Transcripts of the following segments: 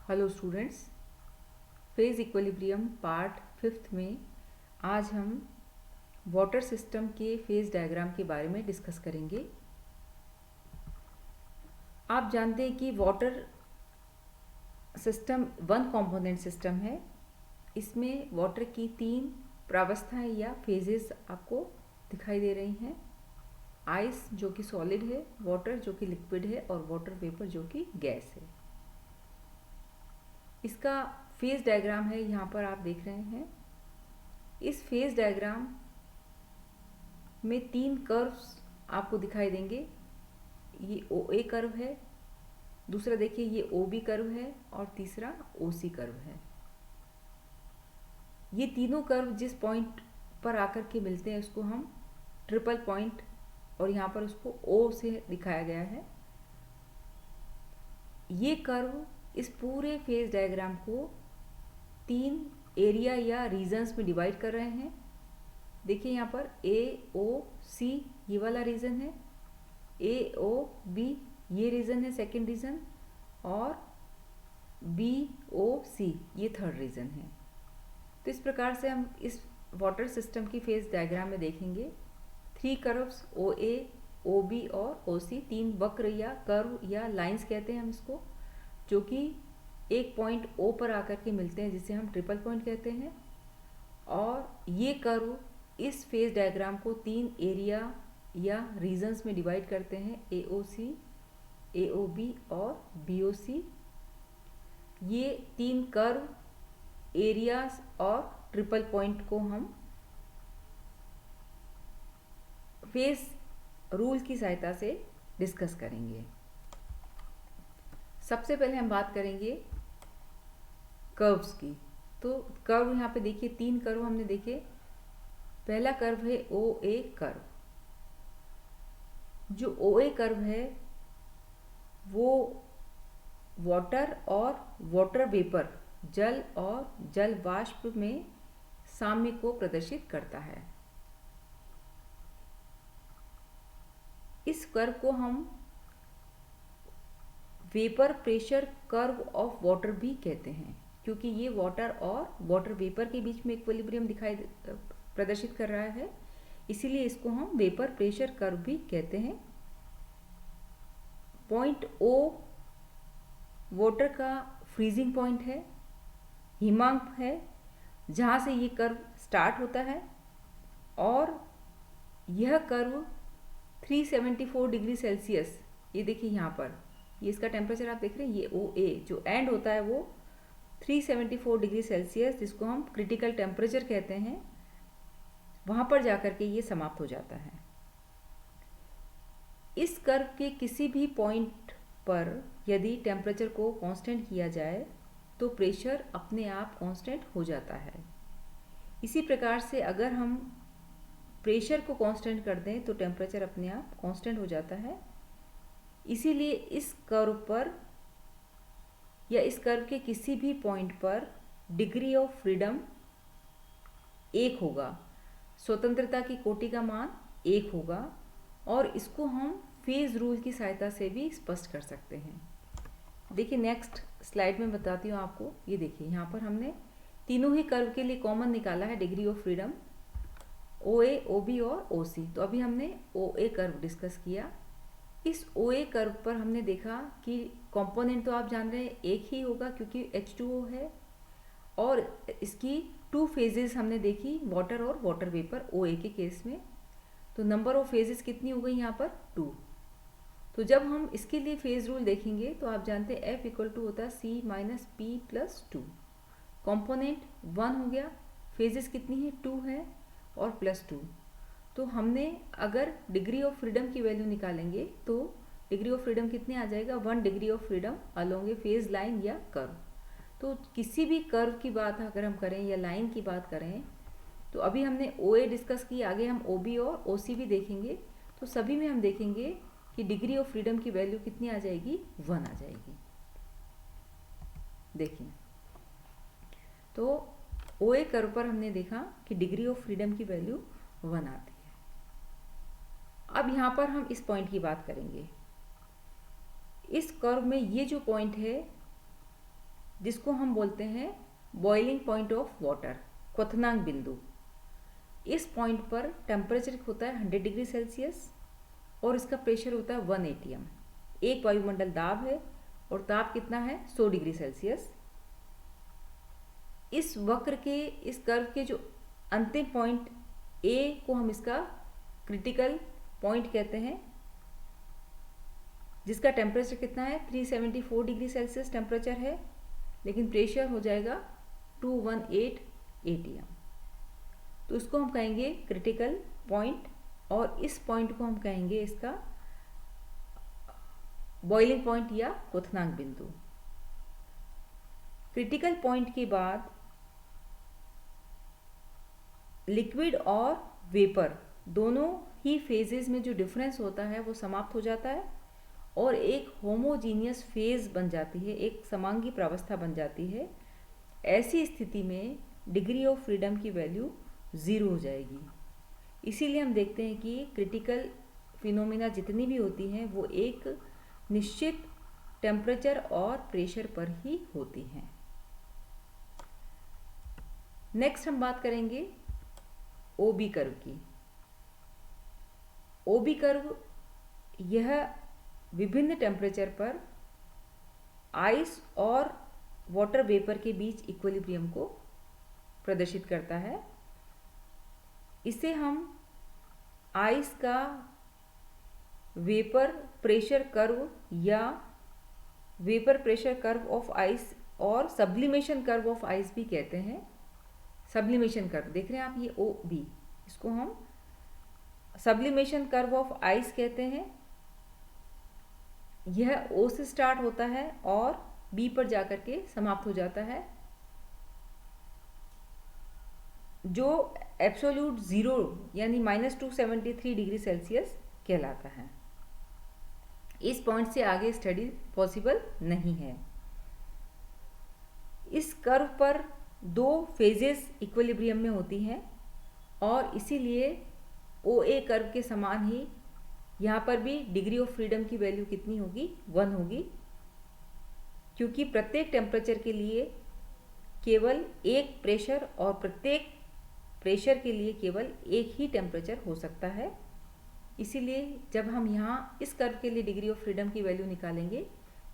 Hello students, phase equilibrium part 5 में आज हम वाटर सिस्टम के फेज डायग्राम के बारे में डिस्कस करेंगे। आप जानते हैं कि water system one component system है। इसमें वाटर की 3 प्रावस्थाएं या फेजेस आपको दिखाई दे रही हैं। आइस जो कि सॉलिड है, वाटर जो कि लिक्विड है और वाटर वेपर जो कि गैस है। इसका फेज डायग्राम है, यहाँ पर आप देख रहे हैं। इस फेज डायग्राम में 3 कर्व्स आपको दिखाई देंगे। ये OA कर्व है, दूसरा देखिए ये OB कर्व है और तीसरा OC कर्व है। ये तीनों कर्व जिस पॉइंट पर आकर के मिलते हैं उसको हम ट्रिपल पॉइंट, और यहाँ पर उसको O से दिखाया गया है। ये कर्व इस पूरे फेज डायग्राम को 3 एरिया या रीजन्स में डिवाइड कर रहे हैं। देखिए यहाँ पर AOC ये वाला रीजन है, AOB ये रीजन है सेकेंड रीजन, और BOC ये थर्ड रीजन है। तो इस प्रकार से हम इस वाटर सिस्टम की फेज डायग्राम में देखेंगे 3 कर्व्स OA, OB और OC, 3 वक्र या कर्व या लाइंस कहते हैं हम इसको, जो कि एक पॉइंट O पर आकर के मिलते हैं जिसे हम ट्रिपल पॉइंट कहते हैं। और ये कर्व इस फेज डायग्राम को 3 एरिया या रीजन्स में डिवाइड करते हैं, AOC, AOB और BOC। ये 3 कर्व, एरियाज और ट्रिपल पॉइंट को हम फेज रूल की सहायता से डिस्कस करेंगे। सबसे पहले हम बात करेंगे कर्व्स की। तो कर्व यहाँ पे देखिए 3 कर्व हमने देखे। पहला कर्व है OA कर्व। जो OA कर्व है वो वाटर और वाटर वेपर, जल और जल वाष्प में साम्य को प्रदर्शित करता है। इस कर्व को हम vapour pressure curve of water भी कहते हैं, क्योंकि ये वाटर और वाटर वेपर के बीच में इक्विलिब्रियम प्रदर्शित कर रहा है, इसीलिए इसको हम वेपर प्रेशर कर्व भी कहते हैं। पॉइंट O वाटर का फ्रीजिंग पॉइंट है, हिमांक है, जहाँ से ये कर्व स्टार्ट होता है, और यह कर्व 374 डिग्री सेल्सियस, ये देखिए यहाँ पर ये इसका टेम्परेचर आप देख रहे हैं। ये OA जो एंड होता है वो 374 डिग्री सेल्सियस, जिसको हम क्रिटिकल टेम्परेचर कहते हैं, वहाँ पर जाकर के ये समाप्त हो जाता है। इस कर्व के किसी भी पॉइंट पर यदि टेम्परेचर को कांस्टेंट किया जाए तो प्रेशर अपने आप कांस्टेंट हो जाता है। इसी प्रकार से अगर हम प्रेशर को कांस्टेंट कर दें तो टेम्परेचर अपने आप कांस्टेंट हो जाता है। इसीलिए इस कर्व पर या इस कर्व के किसी भी पॉइंट पर डिग्री ऑफ फ्रीडम 1 होगा, स्वतंत्रता की कोटि का मान 1 होगा, और इसको हम फेज रूल की सहायता से भी स्पष्ट कर सकते हैं। देखिए नेक्स्ट स्लाइड में बताती हूँ आपको। ये देखिए यहाँ पर हमने तीनों ही कर्व के लिए कॉमन निकाला है degree of freedom, OA, OB और OC। तो अभी हमने OA कर्व डिस्कस किया। इस OA कर्व पर हमने देखा कि कंपोनेंट तो आप जान रहे हैं एक ही होगा क्योंकि H2O है, और इसकी 2 फेजेस हमने देखी, वाटर और वाटर वेपर OA के केस में। तो नंबर ऑफ फेजेस कितनी हो गई यहाँ पर 2। तो जब हम इसके लिए फेज रूल देखेंगे तो आप जानते हैं F इक्वल टू होता है C minus P plus 2। Component 1 हो गया, फेजेस कितनी है 2 है और प्लस 2। तो हमने अगर डिग्री ऑफ फ्रीडम की वैल्यू निकालेंगे तो डिग्री ऑफ फ्रीडम कितनी आ जाएगा, 1 degree of freedom along A phase line या कर्व। तो किसी भी कर्व की बात अगर हम करें या लाइन की बात करें, तो अभी हमने OA डिस्कस की, आगे हम OB और OC भी देखेंगे। तो सभी में हम देखेंगे कि डिग्री ऑफ फ्रीडम की वैल्यू कितनी आ जाएगी, 1 आ जाएगी। देखिए तो OA कर्व पर हमने देखा कि डिग्री ऑफ फ्रीडम की वैल्यू 1 आती है। अब यहाँ पर हम इस पॉइंट की बात करेंगे। इस कर्व में ये जो पॉइंट है जिसको हम बोलते हैं बॉइलिंग पॉइंट ऑफ वाटर, क्वथनांक बिंदु। इस पॉइंट पर टेम्परेचर होता है 100 डिग्री सेल्सियस और इसका प्रेशर होता है 1 atm। एक वायुमंडल दाब है और ताप कितना है 100 डिग्री सेल्सियस। इस वक्र के, इस कर्व के जो अंतिम पॉइंट ए को हम इसका क्रिटिकल पॉइंट कहते हैं, जिसका टेम्परेचर कितना है 374 डिग्री सेल्सियस टेम्परेचर है, लेकिन प्रेशर हो जाएगा 218 atm। तो इसको हम कहेंगे क्रिटिकल पॉइंट और इस पॉइंट को हम कहेंगे इसका बॉइलिंग पॉइंट या क्वथनांक बिंदु। क्रिटिकल पॉइंट के बाद लिक्विड और वेपर दोनों ही फेजेस में जो डिफरेंस होता है वो समाप्त हो जाता है और एक होमोजीनियस फेज बन जाती है, एक समांगी प्रावस्था बन जाती है। ऐसी स्थिति में डिग्री ऑफ फ्रीडम की वैल्यू 0 हो जाएगी। इसीलिए हम देखते हैं कि क्रिटिकल फिनोमिना जितनी भी होती हैं वो एक निश्चित टेम्परेचर और प्रेशर पर ही होती हैं। नेक्स्ट हम बात करेंगे ओबी कर्व की। ओबी कर्व यह विभिन्न टेम्परेचर पर आइस और वाटर वेपर के बीच इक्विलिब्रियम को प्रदर्शित करता है। इसे हम आइस का वेपर प्रेशर कर्व या vapour pressure curve of ice और सब्लिमेशन कर्व ऑफ आइस भी कहते हैं। सब्लिमेशन कर्व देख रहे हैं आप, ये ओ बी, इसको हम सब्लिमेशन कर्व ऑफ आइस कहते हैं। यह ओ से स्टार्ट होता है और बी पर जाकर के समाप्त हो जाता है, जो एब्सोल्यूट ज़ीरो यानी -273 डिग्री सेल्सियस कहलाता है। इस पॉइंट से आगे स्टडी पॉसिबल नहीं है। इस कर्व पर 2 फेजेस इक्विलिब्रियम में होती हैं और इसीलिए ओ ए कर्व के समान ही यहाँ पर भी डिग्री ऑफ फ्रीडम की वैल्यू कितनी होगी 1 होगी, क्योंकि प्रत्येक टेम्परेचर के लिए केवल एक प्रेशर और प्रत्येक प्रेशर के लिए केवल एक ही टेम्परेचर हो सकता है। इसीलिए जब हम यहाँ इस कर्व के लिए डिग्री ऑफ फ्रीडम की वैल्यू निकालेंगे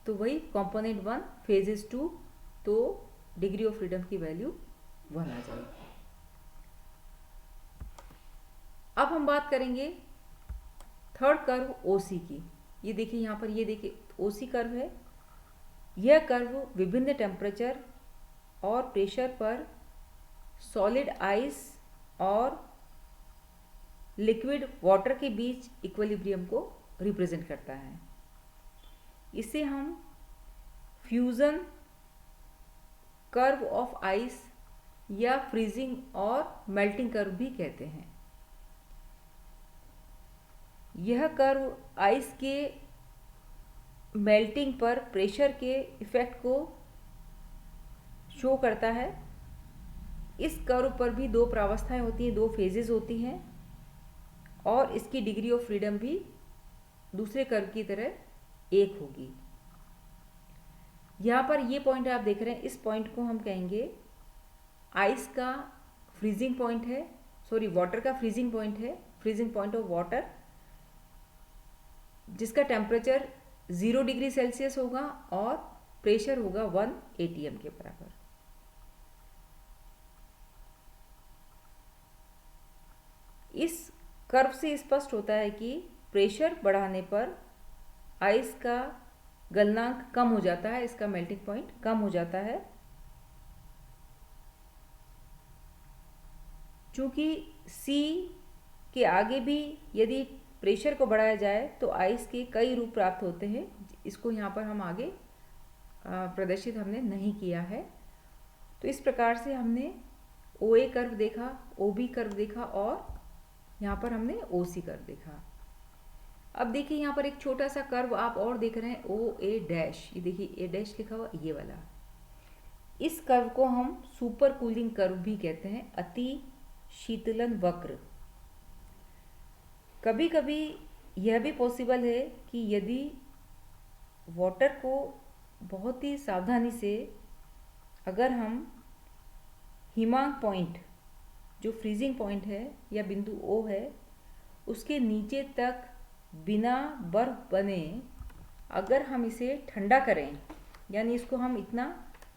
तो वही कंपोनेंट 1 फेजेस 2, तो डिग्री ऑफ फ्रीडम की वैल्यू 1 आ जाएगी। अब हम बात करेंगे थर्ड कर्व ओसी की। ये देखिए यहाँ पर, ये देखिए ओसी कर्व है। यह कर्व विभिन्न टेम्परेचर और प्रेशर पर सॉलिड आइस और लिक्विड वाटर के बीच इक्विलिब्रियम को रिप्रेजेंट करता है। इसे हम फ्यूजन कर्व ऑफ आइस या फ्रीजिंग और मेल्टिंग कर्व भी कहते हैं। यह कर्व आइस के मेल्टिंग पर प्रेशर के इफेक्ट को शो करता है। इस कर्व पर भी 2 प्रावस्थाएं होती हैं, 2 फेजेस होती हैं और इसकी डिग्री ऑफ फ्रीडम भी दूसरे कर्व की तरह 1 होगी। यहाँ पर ये पॉइंट आप देख रहे हैं, इस पॉइंट को हम कहेंगे आइस का फ्रीजिंग पॉइंट है, सॉरी वाटर का फ्रीजिंग पॉइंट है, फ्रीजिंग पॉइंट ऑफ वाटर, जिसका टेम्परेचर 0 डिग्री सेल्सियस होगा और प्रेशर होगा 1 atm के बराबर। इस कर्व से स्पष्ट होता है कि प्रेशर बढ़ाने पर आइस का गलनांक कम हो जाता है, इसका मेल्टिंग पॉइंट कम हो जाता है। चूंकि C के आगे भी यदि प्रेशर को बढ़ाया जाए तो आइस के कई रूप प्राप्त होते हैं। इसको यहाँ पर हम आगे प्रदर्शित हमने नहीं किया है। तो इस प्रकार से हमने OA कर्व देखा, OB कर्व देखा और यहाँ पर हमने OC कर्व देखा। अब देखिए यहाँ पर एक छोटा सा कर्व आप और देख रहे हैं, OA डैश, ये देखिए A डैश लिखा हुआ, ये वाला। इस कर्व को हम सुपर कूलिंग कर्व भी कहते हैं, अति शीतलन वक्र। कभी कभी यह भी पॉसिबल है कि यदि वाटर को बहुत ही सावधानी से अगर हम हिमांक पॉइंट जो फ्रीजिंग पॉइंट है या बिंदु ओ है उसके नीचे तक बिना बर्फ बने अगर हम इसे ठंडा करें, यानी इसको हम इतना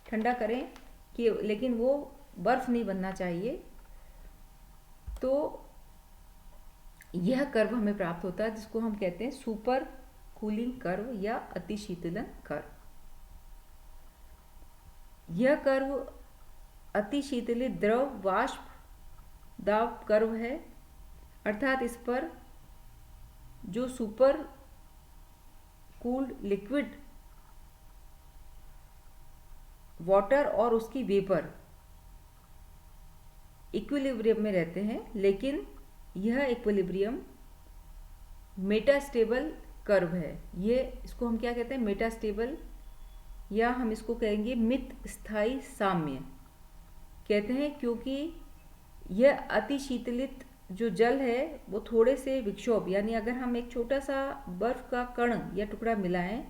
ठंडा करें कि लेकिन वो बर्फ़ नहीं बनना चाहिए, तो यह कर्व हमें प्राप्त होता है जिसको हम कहते हैं सुपर कूलिंग कर्व या अतिशीतलन कर्व। यह कर्व अतिशीतलित द्रव वाष्प दाब कर्व है, अर्थात इस पर जो सुपर कूल्ड लिक्विड वाटर और उसकी वेपर इक्विलिब्रियम में रहते हैं, लेकिन यह इक्विलिब्रियम मेटास्टेबल कर्व है। ये इसको हम क्या कहते हैं, मेटास्टेबल, या हम इसको कहेंगे मित स्थायी साम्य कहते हैं, क्योंकि यह अतिशीतलित जो जल है वो थोड़े से विक्षोभ, यानी अगर हम एक छोटा सा बर्फ का कण या टुकड़ा मिलाएं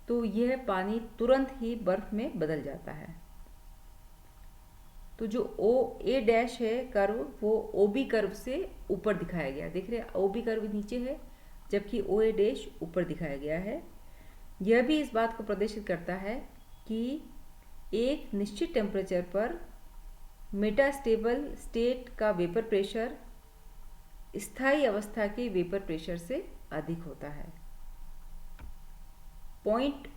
तो यह पानी तुरंत ही बर्फ में बदल जाता है। तो जो ओ ए डैश है कर्व वो ओ बी कर्व से ऊपर दिखाया गया, देख रहे हैं ओ बी कर्व नीचे है जबकि ओ ए डैश ऊपर दिखाया गया है। यह भी इस बात को प्रदर्शित करता है कि एक निश्चित टेम्परेचर पर मेटास्टेबल स्टेट का वेपर प्रेशर स्थायी अवस्था के वेपर प्रेशर से अधिक होता है। पॉइंट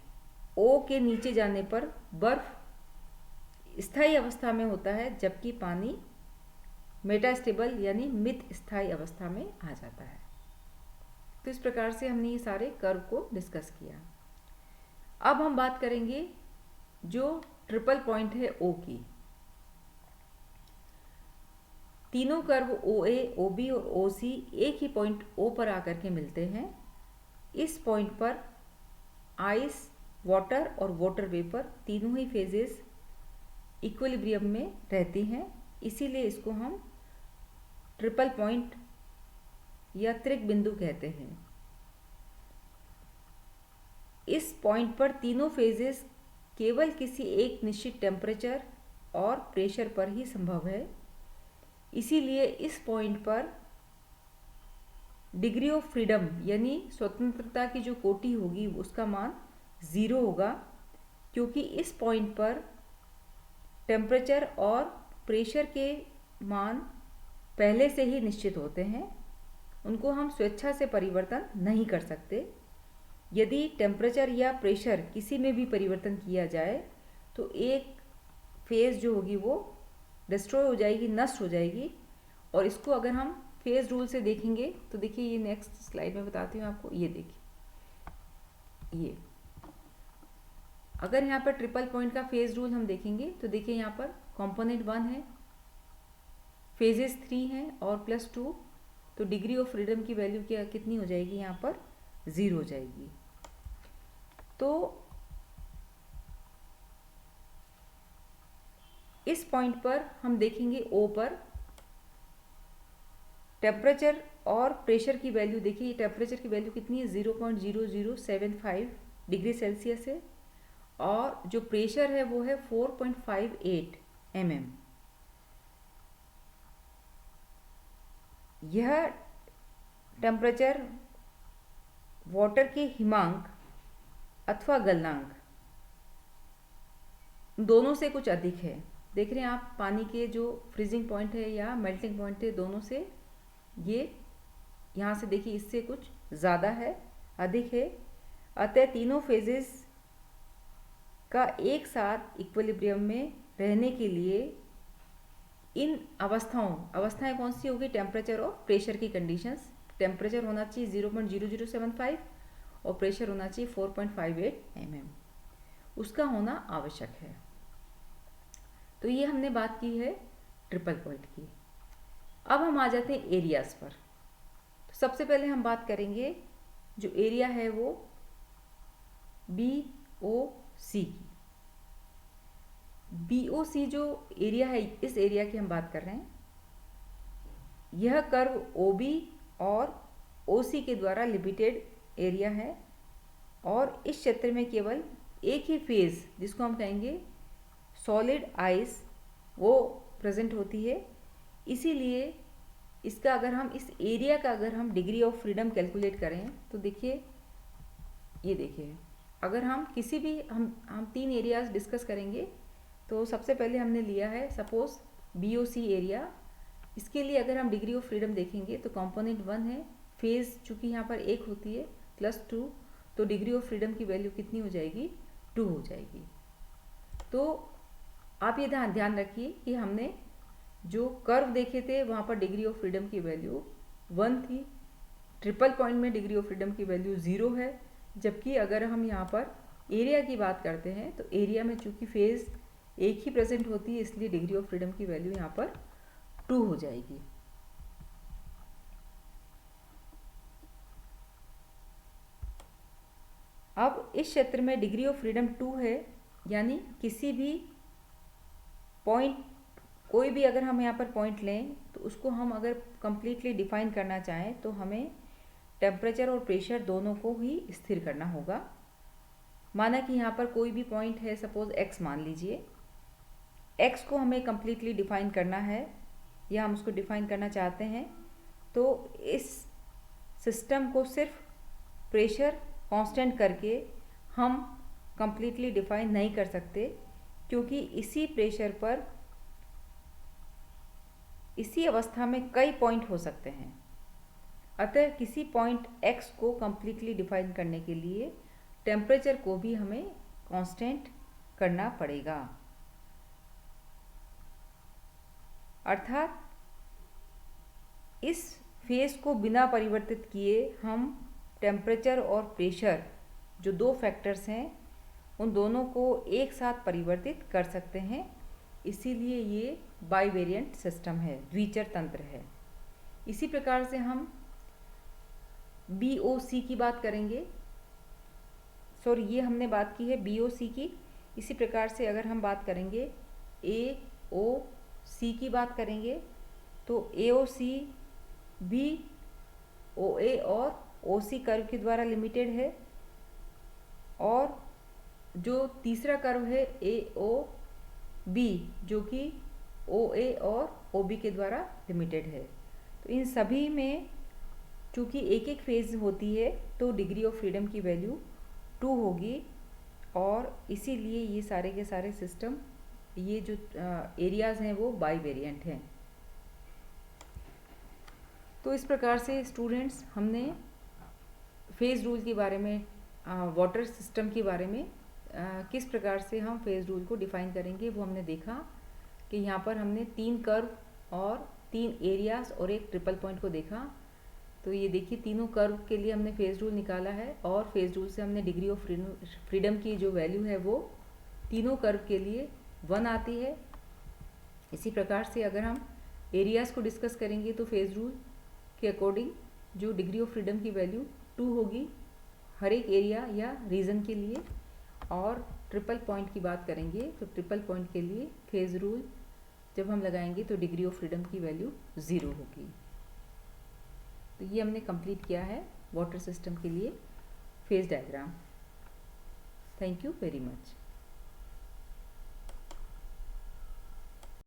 ओ के नीचे जाने पर बर्फ स्थायी अवस्था में होता है जबकि पानी मेटास्टेबल यानी मित स्थायी अवस्था में आ जाता है। तो इस प्रकार से हमने ये सारे कर्व को डिस्कस किया। अब हम बात करेंगे जो ट्रिपल पॉइंट है ओ की। तीनों कर्व ओ ए, ओ बी और ओ सी एक ही पॉइंट ओ पर आकर के मिलते हैं। इस पॉइंट पर आइस, वाटर और वाटर वेपर तीनों ही फेजेस इक्विलिब्रियम में रहती हैं, इसीलिए इसको हम ट्रिपल पॉइंट या त्रिक बिंदु कहते हैं। इस पॉइंट पर तीनों फेजेस केवल किसी एक निश्चित टेम्परेचर और प्रेशर पर ही संभव है, इसीलिए इस पॉइंट पर डिग्री ऑफ फ्रीडम यानी स्वतंत्रता की जो कोटि होगी उसका मान 0 होगा, क्योंकि इस पॉइंट पर टेम्परेचर और प्रेशर के मान पहले से ही निश्चित होते हैं, उनको हम स्वेच्छा से परिवर्तन नहीं कर सकते। यदि टेम्परेचर या प्रेशर किसी में भी परिवर्तन किया जाए तो एक फेज़ जो होगी वो डिस्ट्रॉय हो जाएगी, नष्ट हो जाएगी। और इसको अगर हम फेज़ रूल से देखेंगे तो देखिए, ये नेक्स्ट स्लाइड में बताती हूँ आपको। ये देखिए, ये अगर यहाँ पर ट्रिपल पॉइंट का फेज़ रूल हम देखेंगे तो देखिए यहाँ पर कंपोनेंट 1 है, फेजेस 3 हैं और +2, तो डिग्री ऑफ फ्रीडम की वैल्यू क्या कितनी हो जाएगी, यहाँ पर 0 हो जाएगी। तो इस पॉइंट पर हम देखेंगे ओ पर टेम्परेचर और प्रेशर की वैल्यू, देखिए टेम्परेचर की वैल्यू कितनी है, 0.0075 डिग्री सेल्सियस है, और जो प्रेशर है वो है 4.58 mm। यह टेम्परेचर वाटर के हिमांक अथवा गलनांक दोनों से कुछ अधिक है। देख रहे हैं आप, पानी के जो फ्रीजिंग पॉइंट है या मेल्टिंग पॉइंट है, दोनों से ये यहाँ से देखिए इससे कुछ ज़्यादा है, अधिक है। अतः तीनों फेजेस का एक साथ इक्विलिब्रियम में रहने के लिए इन अवस्थाएं कौन सी होगी, टेम्परेचर और प्रेशर की कंडीशंस। टेम्परेचर होना चाहिए 0.0075 और प्रेशर होना चाहिए 4.58 mm, उसका होना आवश्यक है। तो ये हमने बात की है ट्रिपल पॉइंट की। अब हम आ जाते हैं एरियाज पर। तो सबसे पहले हम बात करेंगे जो एरिया है वो BOC की। BOC जो एरिया है, इस एरिया की हम बात कर रहे हैं। यह कर्व OB और OC के द्वारा लिमिटेड एरिया है, और इस क्षेत्र में केवल एक ही फेज, जिसको हम कहेंगे सॉलिड आइस वो प्रेजेंट होती है। इसीलिए इसका अगर हम इस एरिया का अगर हम डिग्री ऑफ फ्रीडम कैलकुलेट करें तो देखिए, ये देखिए, अगर हम किसी भी हम 3 एरियाज डिस्कस करेंगे। तो सबसे पहले हमने लिया है सपोज BOC एरिया। इसके लिए अगर हम डिग्री ऑफ फ्रीडम देखेंगे तो कंपोनेंट 1 है, फेज चूँकि यहाँ पर 1 होती है +2, तो डिग्री ऑफ फ्रीडम की वैल्यू कितनी हो जाएगी, 2 हो जाएगी। तो आप ये ध्यान रखिए कि हमने जो कर्व देखे थे वहाँ पर डिग्री ऑफ फ्रीडम की वैल्यू 1 थी, ट्रिपल पॉइंट में डिग्री ऑफ फ्रीडम की वैल्यू 0 है। जबकि अगर हम यहाँ पर एरिया की बात करते हैं तो एरिया में चूँकि फेज 1 ही प्रेजेंट होती है, इसलिए डिग्री ऑफ फ्रीडम की वैल्यू यहाँ पर 2 हो जाएगी। अब इस क्षेत्र में डिग्री ऑफ फ्रीडम 2 है, यानी किसी भी पॉइंट, कोई भी अगर हम यहाँ पर पॉइंट लें तो उसको हम अगर कंप्लीटली डिफाइन करना चाहें तो हमें टेम्परेचर और प्रेशर दोनों को ही स्थिर करना होगा। माना कि यहाँ पर कोई भी पॉइंट है, सपोज x मान लीजिए, x को हमें कंप्लीटली डिफाइन करना है या हम उसको डिफाइन करना चाहते हैं, तो इस सिस्टम को सिर्फ प्रेशर कांस्टेंट करके हम कंप्लीटली डिफाइन नहीं कर सकते, क्योंकि इसी प्रेशर पर इसी अवस्था में कई पॉइंट हो सकते हैं। अतः किसी पॉइंट x को कंप्लीटली डिफाइन करने के लिए टेम्परेचर को भी हमें कांस्टेंट करना पड़ेगा। अर्थात इस फेज को बिना परिवर्तित किए हम टेम्परेचर और प्रेशर, जो 2 फैक्टर्स हैं, उन दोनों को एक साथ परिवर्तित कर सकते हैं। इसीलिए ये बाईवेरिएंट सिस्टम है, द्विचर तंत्र है। इसी प्रकार से हम BOC की बात करेंगे। सॉरी, ये हमने बात की है BOC की। इसी प्रकार से अगर हम बात करेंगे AOC की बात करेंगे तो AOC भी OA और OC कर्व के द्वारा लिमिटेड है, और जो तीसरा कर्व है AOB जो कि OA और OB के द्वारा लिमिटेड है। तो इन सभी में चूँकि एक एक फेज होती है तो डिग्री ऑफ फ्रीडम की वैल्यू 2 होगी, और इसीलिए ये सारे के सारे सिस्टम, ये जो एरियाज़ हैं वो बाईवेरिएंट हैं। तो इस प्रकार से स्टूडेंट्स हमने फेज़ रूल के बारे में, वाटर सिस्टम के बारे में किस प्रकार से हम फेज़ रूल को डिफ़ाइन करेंगे वो हमने देखा कि यहाँ पर हमने 3 कर्व और 3 एरियाज़ और एक ट्रिपल पॉइंट को देखा। तो ये देखिए, तीनों कर्व के लिए हमने फेज़ रूल निकाला है, और फेज़ रूल से हमने डिग्री ऑफ फ्रीडम की जो वैल्यू है वो तीनों कर्व के लिए 1 आती है। इसी प्रकार से अगर हम एरियाज़ को डिस्कस करेंगे तो फेज़ रूल के अकॉर्डिंग जो डिग्री ऑफ फ्रीडम की वैल्यू 2 होगी हर एक एरिया या रीजन के लिए। और ट्रिपल पॉइंट की बात करेंगे तो ट्रिपल पॉइंट के लिए फेज़ रूल जब हम लगाएंगे तो डिग्री ऑफ फ्रीडम की वैल्यू 0 होगी। तो ये हमने कंप्लीट किया है वाटर सिस्टम के लिए phase diagram. Thank you very much.